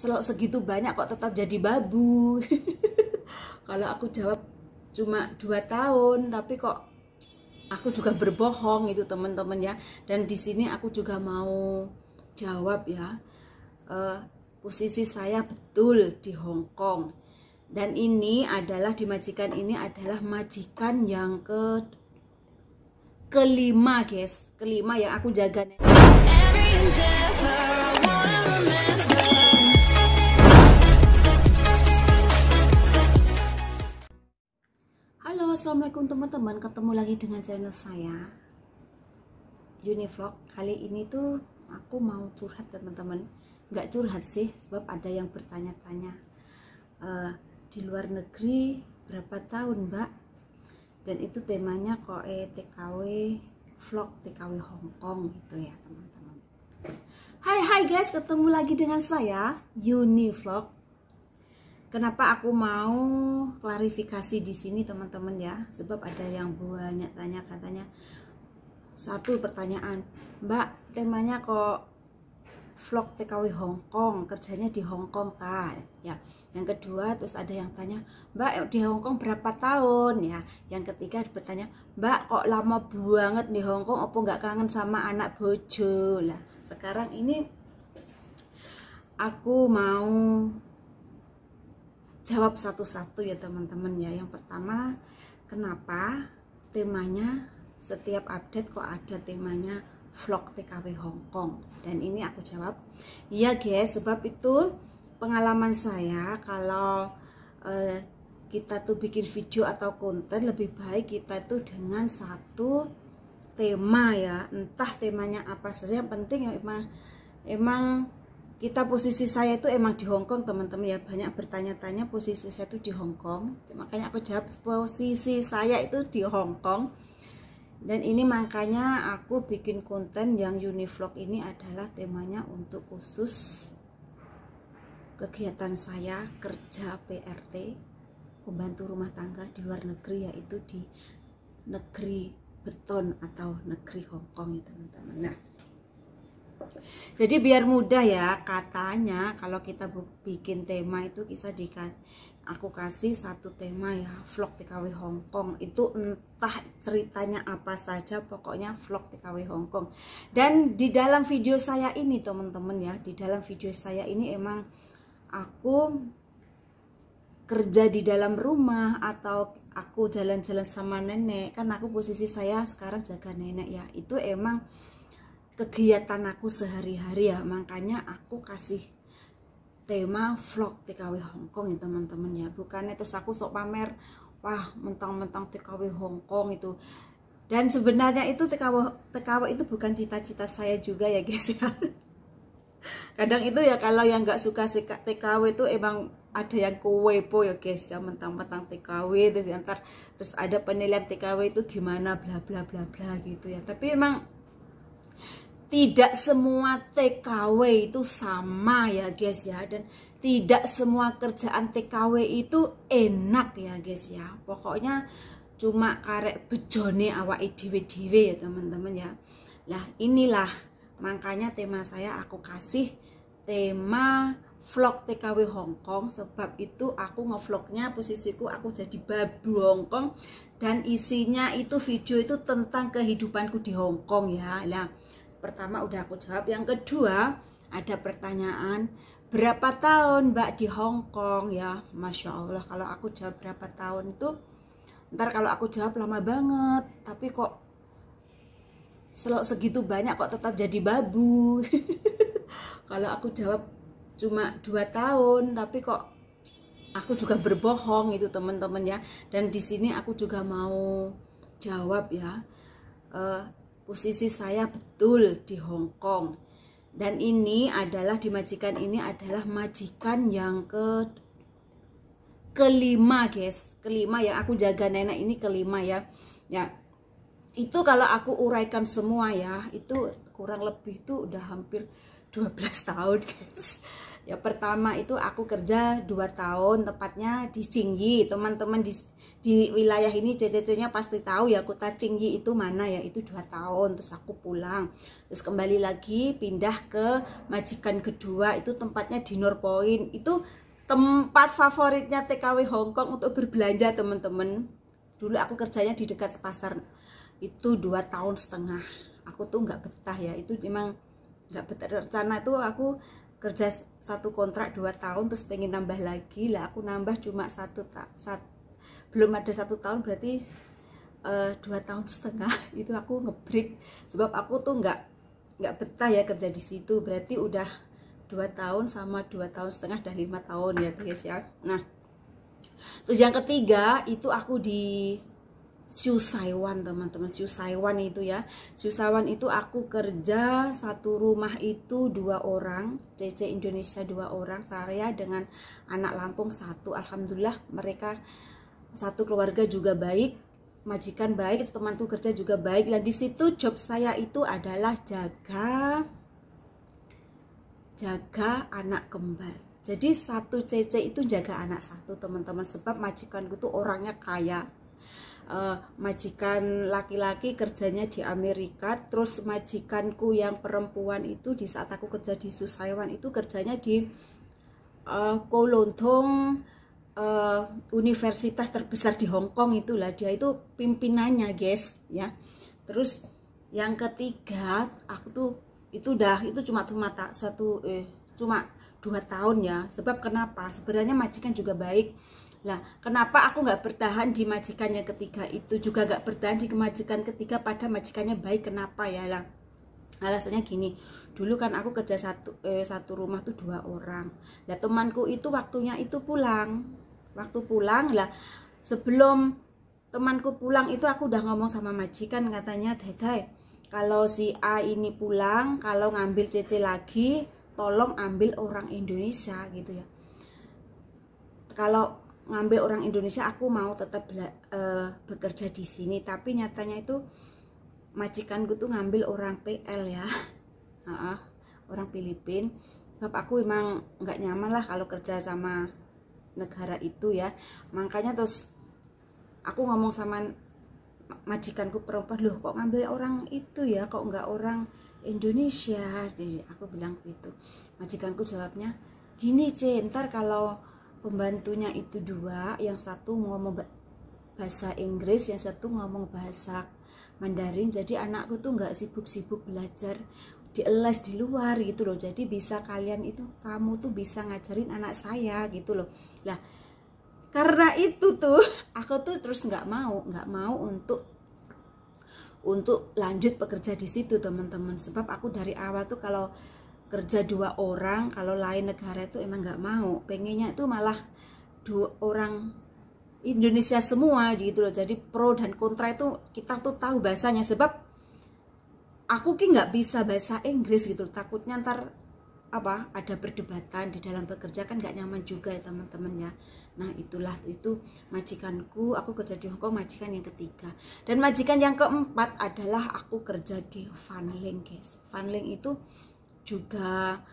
segitu banyak kok tetap jadi babu. Kalau aku jawab cuma 2 tahun, tapi kok aku juga berbohong itu teman-teman ya. Dan di sini aku juga mau jawab ya, posisi saya betul di Hong Kong. Dan ini adalah di majikan ini adalah majikan yang kelima guys, kelima yang aku jaga. Halo, assalamualaikum teman-teman, ketemu lagi dengan channel saya Univlog. Kali ini tuh aku mau curhat teman-teman. Nggak curhat sih, sebab ada yang bertanya-tanya, di luar negeri berapa tahun mbak? Dan itu temanya kok TKW vlog TKW Hong Kong gitu ya teman-teman. Hai guys, ketemu lagi dengan saya Univlog. Kenapa aku mau klarifikasi di sini teman-teman ya? Sebab ada yang banyak tanya, katanya satu pertanyaan, Mbak, temanya kok vlog TKW Hong Kong, kerjanya di Hong Kong kan? Ya. Yang kedua terus ada yang tanya, Mbak di Hong Kong berapa tahun ya? Yang ketiga bertanya, Mbak kok lama banget di Hong Kong, apa nggak kangen sama anak bojo? Lah, sekarang ini aku mau jawab satu-satu ya teman-teman ya. Yang pertama, kenapa temanya setiap update kok ada temanya vlog TKW Hong Kong? Dan ini aku jawab, iya guys, sebab itu pengalaman saya kalau kita tuh bikin video atau konten, lebih baik kita tuh dengan satu tema ya, entah temanya apa saja, yang penting ya emang kita, posisi saya itu emang di Hong Kong teman-teman ya. Banyak bertanya-tanya posisi saya itu di Hong Kong, makanya aku jawab posisi saya itu di Hong Kong. Dan ini makanya aku bikin konten yang Univlog ini adalah temanya untuk khusus kegiatan saya kerja PRT, pembantu rumah tangga di luar negeri, yaitu di negeri beton atau negeri Hong Kong ya teman-teman. Nah, jadi biar mudah ya, katanya kalau kita bikin tema itu aku kasih satu tema ya, vlog TKW Hong Kong. Itu entah ceritanya apa saja, pokoknya vlog TKW Hong Kong. Dan di dalam video saya ini teman-teman ya, di dalam video saya ini emang aku kerja di dalam rumah atau aku jalan-jalan sama nenek. Kan aku posisi saya sekarang jaga nenek ya, itu emang kegiatan aku sehari-hari ya, makanya aku kasih tema vlog TKW Hong Kong ya teman-teman ya. Bukannya terus aku sok pamer, wah mentang-mentang TKW Hong Kong itu. Dan sebenarnya itu TKW itu bukan cita-cita saya juga ya guys ya. Kadang itu ya, kalau yang nggak suka TKW itu emang ada yang kewepo ya guys ya, mentang-mentang TKW terus ada penilaian TKW itu gimana bla bla bla bla gitu ya. Tapi emang tidak semua TKW itu sama ya guys ya, dan tidak semua kerjaan TKW itu enak ya guys ya. Pokoknya cuma karek bejone awake dhewe-dhewe ya teman-teman ya. Lah inilah makanya tema saya aku kasih tema vlog TKW Hong Kong. Sebab itu aku ngevlognya posisiku aku jadi babu Hong Kong, dan isinya itu video itu tentang kehidupanku di Hong Kong ya. Lah, pertama udah aku jawab. Yang kedua ada pertanyaan, berapa tahun mbak di Hong Kong ya? Masya Allah, kalau aku jawab berapa tahun itu, ntar kalau aku jawab lama banget, tapi kok segitu banyak kok tetap jadi babu. Kalau aku jawab cuma 2 tahun, tapi kok aku juga berbohong itu teman-teman ya. Dan di sini aku juga mau jawab ya, posisi saya betul di Hong Kong. Dan ini adalah di majikan ini adalah majikan yang kelima guys, kelima yang aku jaga nenek ini, kelima ya. Ya, itu kalau aku uraikan semua ya, itu kurang lebih itu udah hampir 12 tahun guys. Ya, pertama itu aku kerja 2 tahun, tepatnya di Jingyi. Teman-teman di wilayah ini CCC-nya pasti tahu ya, Kota Cingyi itu mana ya, itu 2 tahun. Terus aku pulang, terus kembali lagi pindah ke majikan kedua, itu tempatnya di North Point. Itu tempat favoritnya TKW Hongkong untuk berbelanja teman-teman. Dulu aku kerjanya di dekat pasar, itu 2,5 tahun. Aku tuh nggak betah ya, itu memang nggak betah. Rencana itu aku kerja satu kontrak 2 tahun, terus pengen nambah lagi lah, aku nambah cuma belum ada 1 tahun, berarti 2,5 tahun. Itu aku ngebreak sebab aku tuh nggak betah ya kerja di situ. Berarti udah 2 tahun sama 2,5 tahun, udah 5 tahun ya guys ya. Nah, terus yang ketiga itu aku di Siu Saiwan teman-teman. Siu Saiwan itu ya, Siu Saiwan itu aku kerja satu rumah itu 2 orang, CC Indonesia 2 orang, saya dengan anak Lampung 1. Alhamdulillah mereka satu keluarga juga baik, majikan baik, temanku kerja juga baik. Dan di situ job saya itu adalah jaga anak kembar. Jadi satu CC itu jaga anak 1 teman-teman, sebab majikanku tuh orangnya kaya. Majikan laki-laki kerjanya di Amerika, terus majikanku yang perempuan itu di saat aku kerja di Siu Saiwan itu kerjanya di Kowloon Tong, universitas terbesar di Hong Kong itulah, dia itu pimpinannya guys ya. Terus yang ketiga aku tuh itu cuma 2 tahun ya. Sebab kenapa, sebenarnya majikan juga baik lah. Kenapa aku nggak bertahan di majikan yang ketiga itu, juga nggak bertahan di majikan ketiga pada majikannya baik? Kenapa ya lah, alasannya gini, dulu kan aku kerja satu rumah tuh 2 orang. Nah temanku itu waktunya itu waktu pulang lah, sebelum temanku pulang itu aku udah ngomong sama majikan, katanya Dai, kalau si A ini pulang, kalau ngambil CC lagi tolong ambil orang Indonesia gitu ya. Kalau ngambil orang Indonesia aku mau tetap bekerja di sini, tapi nyatanya itu majikanku tuh ngambil orang PL ya, orang Filipina. Sebab aku emang nggak nyaman lah kalau kerja sama negara itu ya. Makanya terus aku ngomong sama majikanku perempuan, loh kok ngambil orang itu ya, kok nggak orang Indonesia? Jadi aku bilang gitu. Majikanku jawabnya gini, ntar kalau pembantunya itu 2, yang satu ngomong bahasa Inggris, yang satu ngomong bahasa Mandarin, jadi anakku tuh nggak sibuk-sibuk belajar di les di luar gitu loh. Jadi bisa kamu tuh bisa ngajarin anak saya gitu loh. Lah karena itu tuh aku tuh terus nggak mau untuk lanjut bekerja di situ teman-teman. Sebab aku dari awal tuh kalau kerja 2 orang, kalau lain negara itu emang nggak mau, pengennya itu malah 2 orang Indonesia semua gitu loh. Jadi pro dan kontra itu kita tuh tahu bahasanya. Sebab aku nggak bisa bahasa Inggris gitu, takutnya ntar ada perdebatan di dalam bekerja, kan nggak nyaman juga ya teman-teman ya. Nah itu majikanku, aku kerja di Hongkong, majikan yang ketiga. Dan majikan yang keempat adalah aku kerja di Fanling guys. Fanling itu juga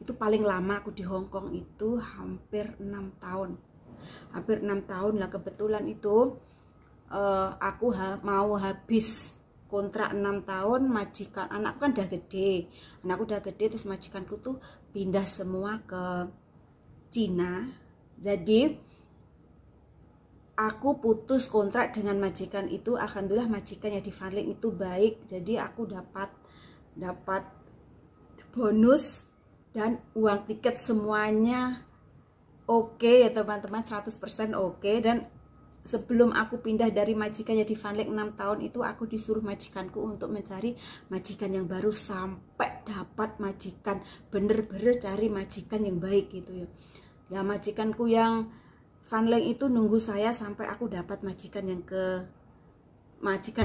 itu paling lama aku di Hongkong itu hampir 6 tahun. Hampir 6 tahun lah. Kebetulan itu aku mau habis kontrak 6 tahun, majikan anakku kan udah gede, terus majikanku tuh pindah semua ke Cina. Jadi aku putus kontrak dengan majikan itu. Alhamdulillah majikan yang di Fanling itu baik, jadi aku dapat bonus dan uang tiket semuanya oke ya teman-teman, 100% oke. Dan sebelum aku pindah dari majikannya di Fanling 6 tahun itu, aku disuruh majikanku untuk mencari majikan yang baru sampai dapat majikan, bener-bener cari majikan yang baik gitu ya. Ya majikanku yang Fanling itu nunggu saya sampai aku dapat majikan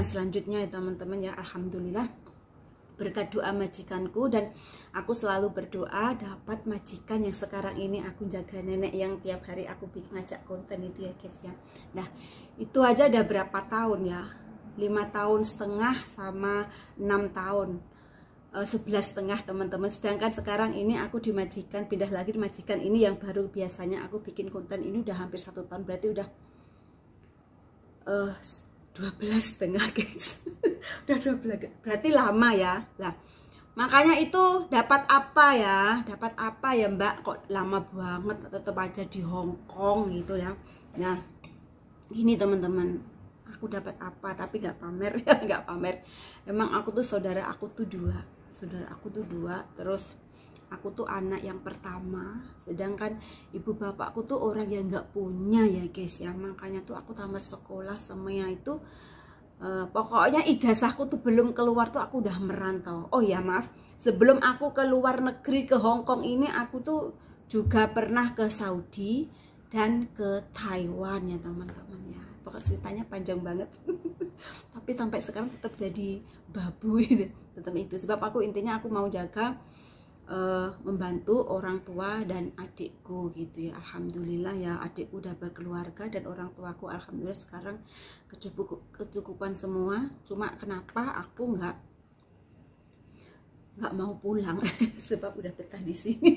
selanjutnya ya teman-teman ya. Alhamdulillah berkat doa majikanku, dan aku selalu berdoa dapat majikan yang sekarang ini aku jaga, nenek yang tiap hari aku bikin ngajak konten itu ya guys ya. Nah itu aja udah berapa tahun ya, 5,5 tahun sama 6 tahun, 11,5 teman-teman. Sedangkan sekarang ini aku di majikan, pindah lagi di majikan ini yang baru biasanya aku bikin konten ini udah hampir 1 tahun, berarti udah eh 12,5 guys. Udah 12, berarti lama ya lah. Makanya itu dapat apa ya Mbak, kok lama banget tetap aja di Hong Kong gitu ya. Nah gini teman-teman, aku dapat apa tapi nggak pamer ya, nggak pamer. Emang aku tuh saudara aku tuh dua, terus aku tuh anak yang pertama, sedangkan ibu bapakku tuh orang yang nggak punya ya guys ya. Makanya tuh aku tamat sekolah semuanya itu pokoknya ijazahku tuh belum keluar tuh aku udah merantau. Oh ya maaf, sebelum aku ke luar negeri ke Hong Kong ini, aku tuh juga pernah ke Saudi dan ke Taiwan ya teman-teman ya. Pokoknya ceritanya panjang banget. Tapi sampai sekarang tetap jadi babu gitu. Tetap itu sebab aku intinya aku mau jaga membantu orang tua dan adikku gitu ya. Alhamdulillah ya, adikku udah berkeluarga dan orang tuaku alhamdulillah sekarang kecukupan semua. Cuma kenapa aku nggak mau pulang sebab udah betah di sini.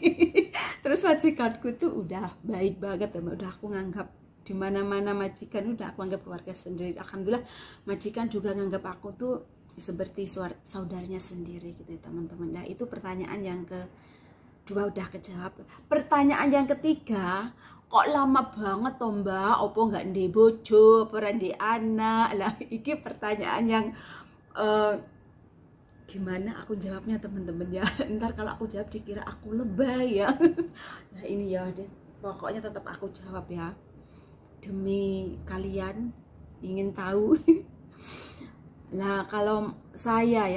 Terus majikanku tuh udah baik banget ya, udah aku nganggap di mana-mana majikan udah aku anggap keluarga sendiri. Alhamdulillah majikan juga nganggap aku tuh seperti saudaranya sendiri gitu ya teman-teman. Nah itu pertanyaan yang kedua udah kejawab. Pertanyaan yang ketiga, kok lama banget toh Mbak, opo nggak ndek bojo, ora ndek anak. Lah iki pertanyaan yang gimana aku jawabnya teman-teman ya. Ntar kalau aku jawab dikira aku lebay ya. Nah ini ya pokoknya tetap aku jawab ya, demi kalian ingin tahu. Nah kalau saya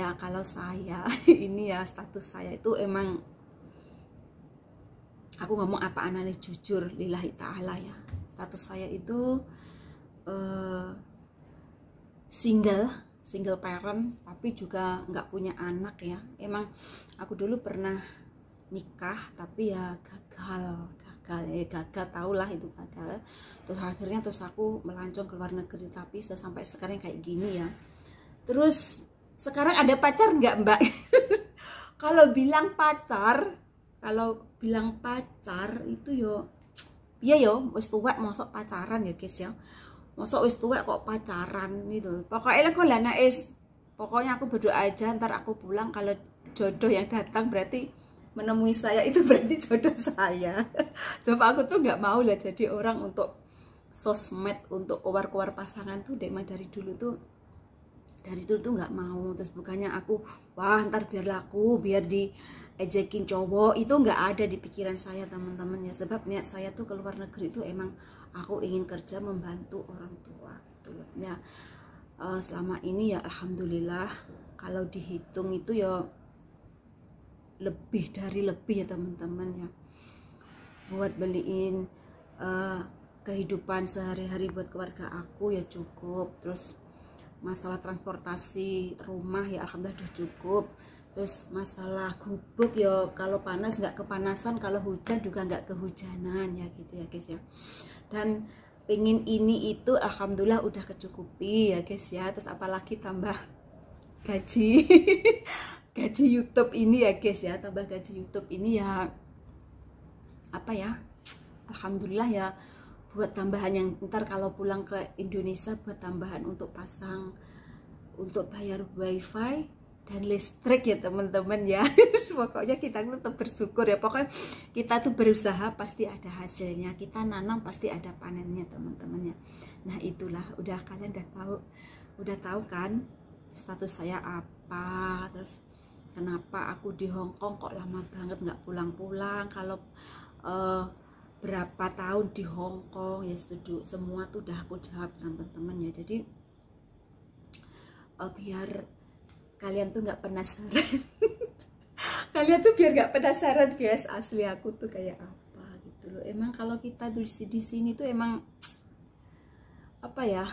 ini ya status saya itu emang aku ngomong apa anane jujur lillahi ta'ala ya. Status saya itu single parent, tapi juga nggak punya anak ya. Emang aku dulu pernah nikah tapi ya gagal, tahulah itu gagal. Terus akhirnya aku melancong ke luar negeri, tapi sampai sekarang kayak gini ya. Terus sekarang ada pacar nggak Mbak? Kalau bilang pacar itu yo iya yo wis tuwek mosok pacaran ya guys ya. Mosok wis tuwek kok pacaran gitu. Pokoknya kok lana pokoknya aku berdoa aja ntar aku pulang, kalau jodoh yang datang berarti menemui saya itu berarti jodoh saya. Sebab aku tuh nggak mau lah jadi orang untuk sosmed, untuk keluar pasangan tuh dari dulu tuh nggak mau. Terus bukannya aku wah ntar biar laku, biar diejekin cowok, itu nggak ada di pikiran saya teman-teman ya. Sebab niat saya tuh ke luar negeri itu emang aku ingin kerja membantu orang tua gitu ya. Selama ini ya alhamdulillah kalau dihitung itu ya lebih ya teman-teman ya, buat beliin kehidupan sehari-hari buat keluarga aku ya cukup. Terus masalah transportasi rumah ya alhamdulillah udah cukup. Terus masalah gubuk ya kalau panas nggak kepanasan, kalau hujan juga nggak kehujanan ya gitu ya guys ya. Dan pengen ini itu alhamdulillah udah kecukupi ya guys ya. Terus apalagi tambah gaji gaji YouTube ini ya guys ya, tambah gaji YouTube ini ya apa ya, alhamdulillah ya, buat tambahan yang ntar kalau pulang ke Indonesia, buat tambahan untuk pasang, untuk bayar wifi dan listrik ya teman-teman ya. Pokoknya kita tetap bersyukur ya, pokoknya kita tuh berusaha pasti ada hasilnya, kita nanam pasti ada panennya teman-teman ya. Nah itulah, kalian udah tahu kan status saya apa, terus kenapa aku di Hong Kong kok lama banget nggak pulang-pulang. Kalau berapa tahun di Hong Kong ya, semua tuh udah aku jawab teman-teman ya. Jadi biar kalian tuh nggak penasaran. Kalian tuh biar nggak penasaran guys, asli aku tuh kayak apa gitu loh. Emang kalau kita di sini tuh emang apa ya,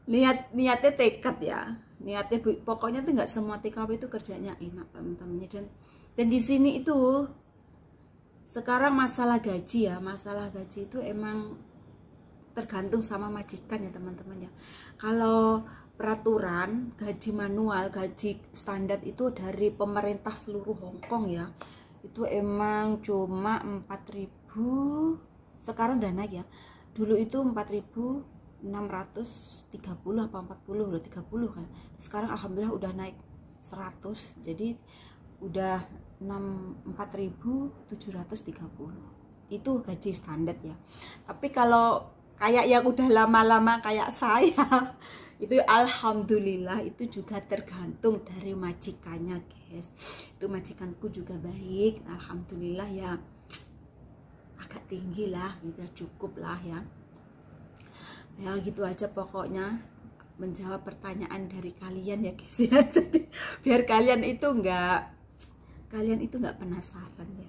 niatnya tekad ya, niatnya pokoknya tuh nggak semua TKW itu kerjanya enak teman-temannya. Dan di sini itu sekarang masalah gaji ya, masalah gaji itu emang tergantung sama majikan ya teman-teman ya. Kalau peraturan gaji manual, gaji standar itu dari pemerintah seluruh Hong Kong ya, itu emang cuma 4.000 sekarang udah naik ya. Dulu itu 4.630 apa 40 loh, 30 kan. Sekarang alhamdulillah udah naik 100, jadi udah 4.730. Itu gaji standar ya. Tapi kalau kayak yang udah lama-lama kayak saya itu alhamdulillah itu juga tergantung dari majikannya guys. Itu majikanku juga baik, alhamdulillah ya, agak tinggi lah gitu, cukup lah ya. Ya gitu aja pokoknya, menjawab pertanyaan dari kalian ya guys ya. Jadi biar kalian itu nggak penasaran ya.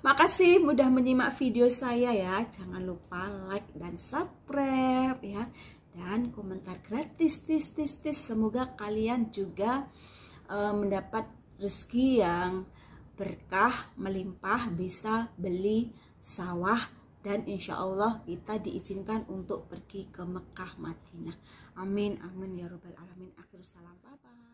Makasih mudah menyimak video saya ya. Jangan lupa like dan subscribe ya, dan komentar gratis tis. Semoga kalian juga mendapat rezeki yang berkah, melimpah, bisa beli sawah, dan insya Allah kita diizinkan untuk pergi ke Mekah Madinah. Amin amin ya robbal alamin. Akhir salam, bye bye.